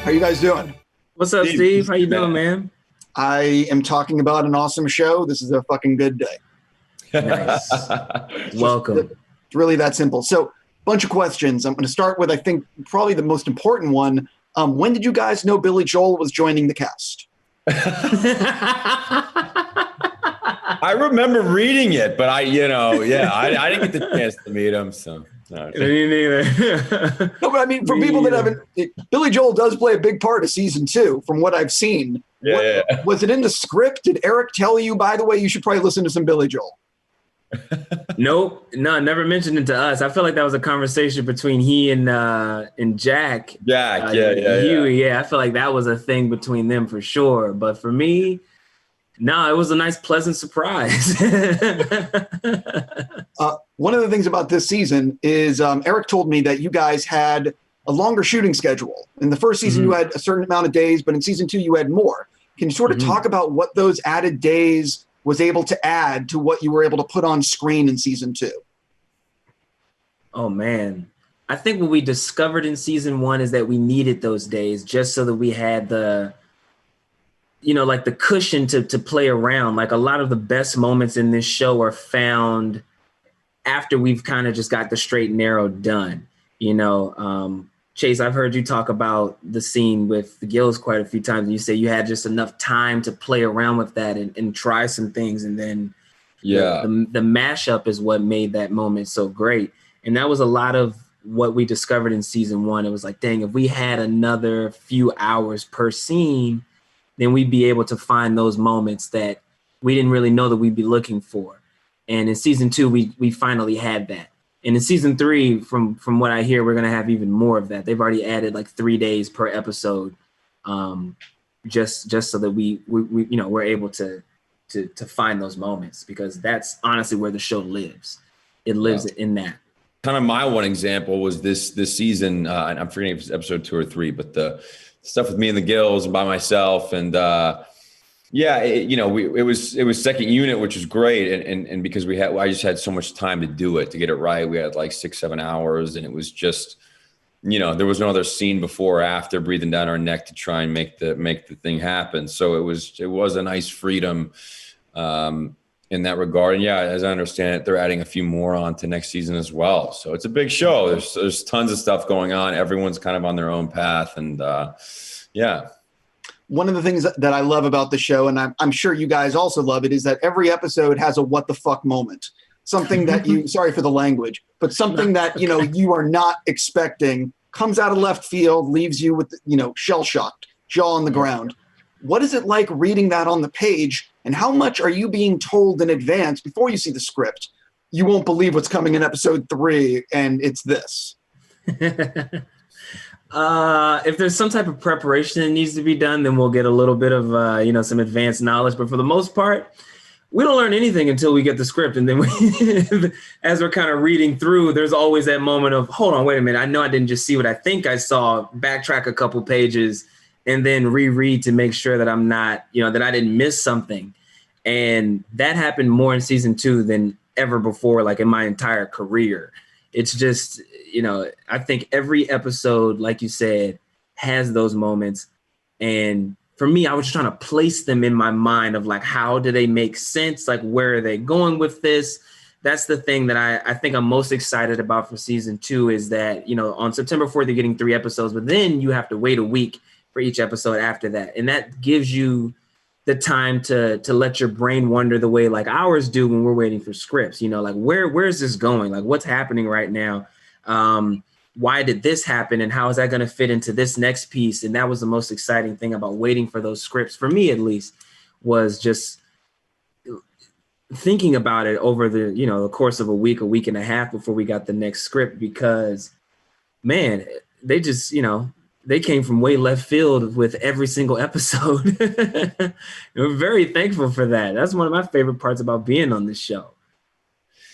How you guys doing? What's up, Steve? How you doing, man? I am talking about an awesome show. This is a fucking good day. Nice. Welcome. It's really that simple. So, bunch of questions. I'm going to start with, I think, probably the most important one. When did you guys know Billy Joel was joining the cast? I remember reading it, but I didn't get the chance to meet him. So, no. Me neither. No, but I mean, for people that haven't, Billy Joel does play a big part of season 2, from what I've seen. Yeah. Was it in the script? Did Eric tell you, by the way, you should probably listen to some Billy Joel? Nope. No, never mentioned it to us. I feel like that was a conversation between he and Jack. Huey. Yeah, I feel like that was a thing between them for sure. But for me, no, it was a nice, pleasant surprise. One of the things about this season is Eric told me that you guys had a longer shooting schedule. In the first season, you had a certain amount of days, but in season 2, you had more. Can you sort of talk about what those added days was able to add to what you were able to put on screen in season 2? Oh, man. I think what we discovered in season 1 is that we needed those days just so that we had the cushion to play around. Like, a lot of the best moments in this show are found after we've kind of just got the straight and narrow done. Chace, I've heard you talk about the scene with the Gills quite a few times, and you say you had just enough time to play around with that and try some things. And then the mashup is what made that moment so great. And that was a lot of what we discovered in season 1. It was like, dang, if we had another few hours per scene, then we'd be able to find those moments that we didn't really know that we'd be looking for. And in season 2, we finally had that. And in season 3, from what I hear, we're going to have even more of that. They've already added like 3 days per episode, just so that we're able to find those moments, because that's honestly where the show lives. It lives in that. Kind of my one example was this season, and I'm forgetting if it's episode 2 or 3, but the stuff with me and the Gills and by myself, and it was second unit, which was great, and because I just had so much time to do it, to get it right. We had like 6-7 hours, and it was just, there was no other scene before or after breathing down our neck to try and make the thing happen. So it was a nice freedom in that regard. And yeah, as I understand it, they're adding a few more on to next season as well. So it's a big show. There's tons of stuff going on. Everyone's kind of on their own path, and One of the things that I love about the show, and I'm sure you guys also love it, is that every episode has a what the fuck moment. Something that you, sorry for the language, but something that, you are not expecting, comes out of left field, leaves you with, shell-shocked, jaw on the ground. What is it like reading that on the page, and how much are you being told in advance before you see the script? You won't believe what's coming in episode 3, and it's this. If there's some type of preparation that needs to be done, then we'll get a little bit of, some advanced knowledge. But for the most part, we don't learn anything until we get the script. And then as we're kind of reading through, there's always that moment of, hold on, wait a minute. I know I didn't just see what I think I saw, backtrack a couple pages, and then reread to make sure that I'm not, that I didn't miss something. And that happened more in season 2 than ever before, like in my entire career. It's just, I think every episode, like you said, has those moments. And for me, I was just trying to place them in my mind of like, how do they make sense? Like, where are they going with this? That's the thing that I think I'm most excited about for season 2 is that, on September 4th, you're getting 3 episodes, but then you have to wait a week for each episode after that. And that gives you the time to let your brain wander the way like ours do when we're waiting for scripts, like where is this going? Like, what's happening right now? Why did this happen? And how is that going to fit into this next piece? And that was the most exciting thing about waiting for those scripts, for me at least, was just thinking about it over the course of a week and a half before we got the next script, because man, they just, they came from way left field with every single episode. We're very thankful for that. That's one of my favorite parts about being on this show.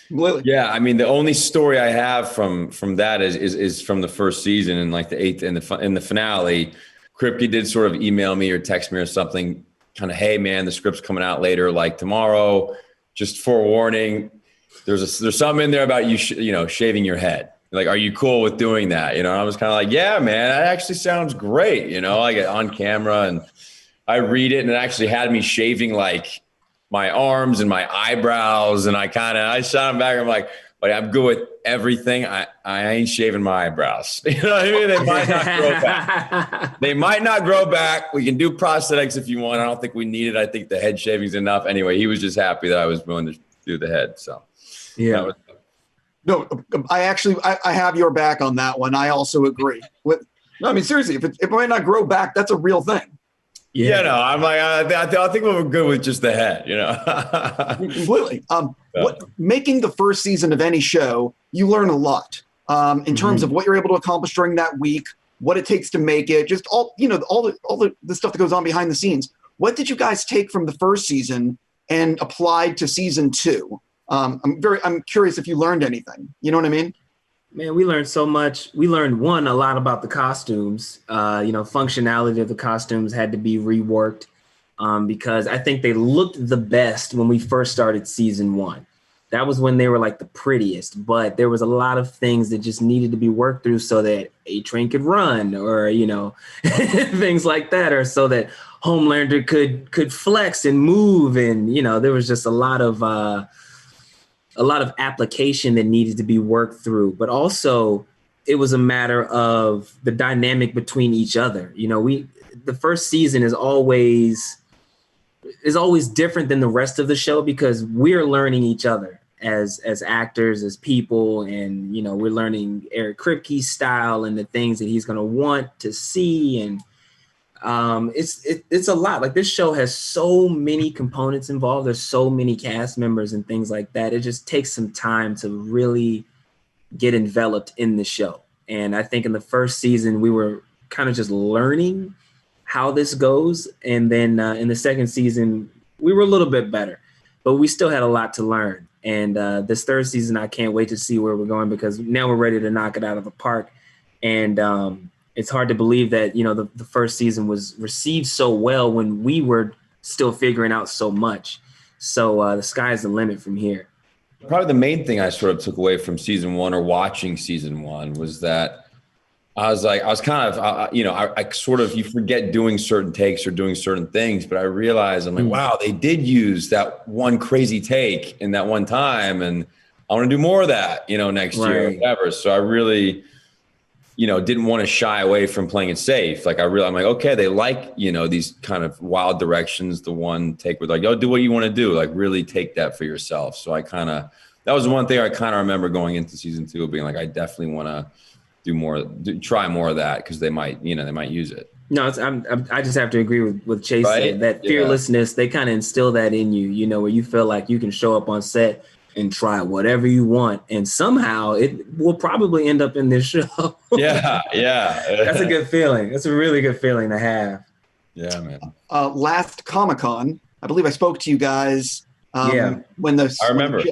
Yeah, I mean, the only story I have from that is from the first season, and like the 8th in the finale, Kripke did sort of email me or text me or something, kind of, hey man, the script's coming out later, like tomorrow. Just forewarning, there's something in there about you, shaving your head. Like, are you cool with doing that? And I was kind of like, yeah, man, that actually sounds great. I get on camera and I read it, and it actually had me shaving like my arms and my eyebrows. And I shot him back. I'm like, but I'm good with everything. I ain't shaving my eyebrows. You know what I mean? They might not grow back. They might not grow back. We can do prosthetics if you want. I don't think we need it. I think the head shaving's enough. Anyway, he was just happy that I was willing to do the head. So yeah. No, I have your back on that one. I also agree. No, I mean, seriously, if it might not grow back, that's a real thing. Yeah, no, I'm like, I think we're good with just the head, Completely. Making the first season of any show, you learn a lot in terms of what you're able to accomplish during that week, what it takes to make it, just all the stuff that goes on behind the scenes. What did you guys take from the first season and applied to season 2? I'm curious if you learned anything. You know what I mean? Man, we learned so much. We learned a lot about the costumes. Functionality of the costumes had to be reworked because I think they looked the best when we first started season 1. That was when they were like the prettiest, but there was a lot of things that just needed to be worked through so that A-Train could run, or things like that, or so that Homelander could flex and move, and there was just a lot of application that needed to be worked through, but also it was a matter of the dynamic between each other. The first season is always different than the rest of the show because we're learning each other as actors, as people, and we're learning Eric Kripke's style and the things that he's going to want to see, and it's a lot. Like, this show has so many components involved. There's so many cast members and things like that. It just takes some time to really get enveloped in the show. And I think in the first season, we were kind of just learning how this goes. And then in the second season, we were a little bit better, but we still had a lot to learn. And this third season, I can't wait to see where we're going because now we're ready to knock it out of the park. And it's hard to believe that, the first season was received so well when we were still figuring out so much. So the sky's the limit from here. Probably the main thing I sort of took away from season 1 or watching season 1 was that I sort of, you forget doing certain takes or doing certain things, but I realized I'm like, wow, they did use that one crazy take in that one time. And I want to do more of that, next year or whatever. So I really, didn't want to shy away from playing it safe. Like, I'm like, okay, they like, these kind of wild directions. The one take with like, oh, do what you want to do. Like, really take that for yourself. So that was one thing I kind of remember going into season 2 being like, I definitely want to try more of that because they might use it. No, I just have to agree with Chace. Right? That fearlessness, they kind of instill that in you, where you feel like you can show up on set and try whatever you want, and somehow it will probably end up in this show. Yeah. That's a good feeling. That's a really good feeling to have. Yeah, man. Last Comic-Con, I believe I spoke to you guys. I remember.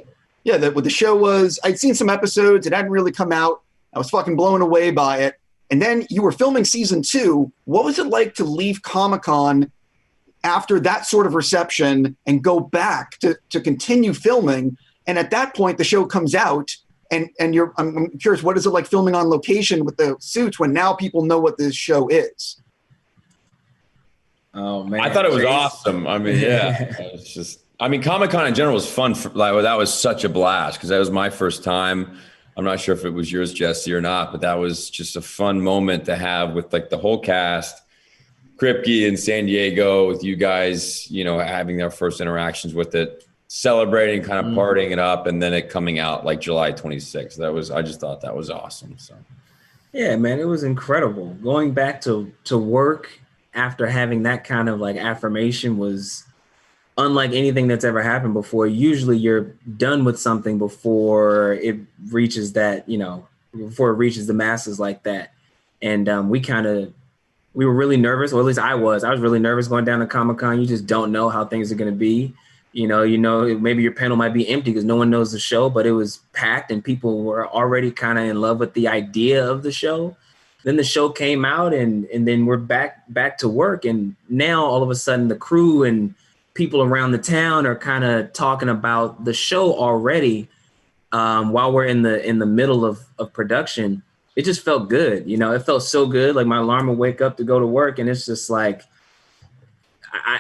The show was, I'd seen some episodes. It hadn't really come out. I was fucking blown away by it. And then you were filming season 2. What was it like to leave Comic-Con after that sort of reception and go back to continue filming? And at that point, the show comes out, and I'm curious, what is it like filming on location with the suits when now people know what this show is? Oh man, I thought it was awesome. I mean, it's just, Comic-Con in general was fun. That was such a blast because that was my first time. I'm not sure if it was yours, Jessie, or not, but that was just a fun moment to have with like the whole cast, Kripke in San Diego, with you guys, having their first interactions with it, celebrating, kind of partying it up, and then it coming out like July 26th. I just thought that was awesome. So, yeah, man, it was incredible. Going back to work after having that kind of like affirmation was unlike anything that's ever happened before. Usually you're done with something before it reaches that, before it reaches the masses like that. And we were really nervous, or at least I was really nervous going down to Comic-Con. You just don't know how things are going to be. Maybe your panel might be empty because no one knows the show, but it was packed and people were already kind of in love with the idea of the show. Then the show came out and then we're back to work. And now all of a sudden the crew and people around the town are kind of talking about the show already. while we're in the middle of production, it just felt good. You know, it felt so good. Like my alarm would wake up to go to work, and it's just like,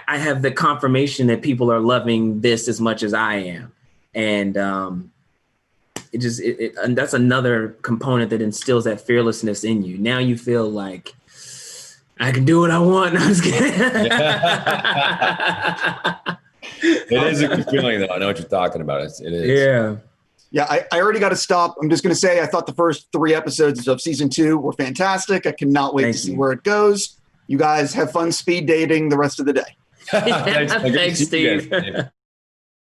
I have the confirmation that people are loving this as much as I am. And and that's another component that instills that fearlessness in you. Now you feel like I can do what I want. No, I'm just kidding. It is a good feeling, though. I know what you're talking about. It is. Yeah. Yeah, I already got to stop. I'm just going to say I thought the first 3 episodes of season 2 were fantastic. I cannot wait to see where it goes. You guys have fun speed dating the rest of the day. Thanks, Steve.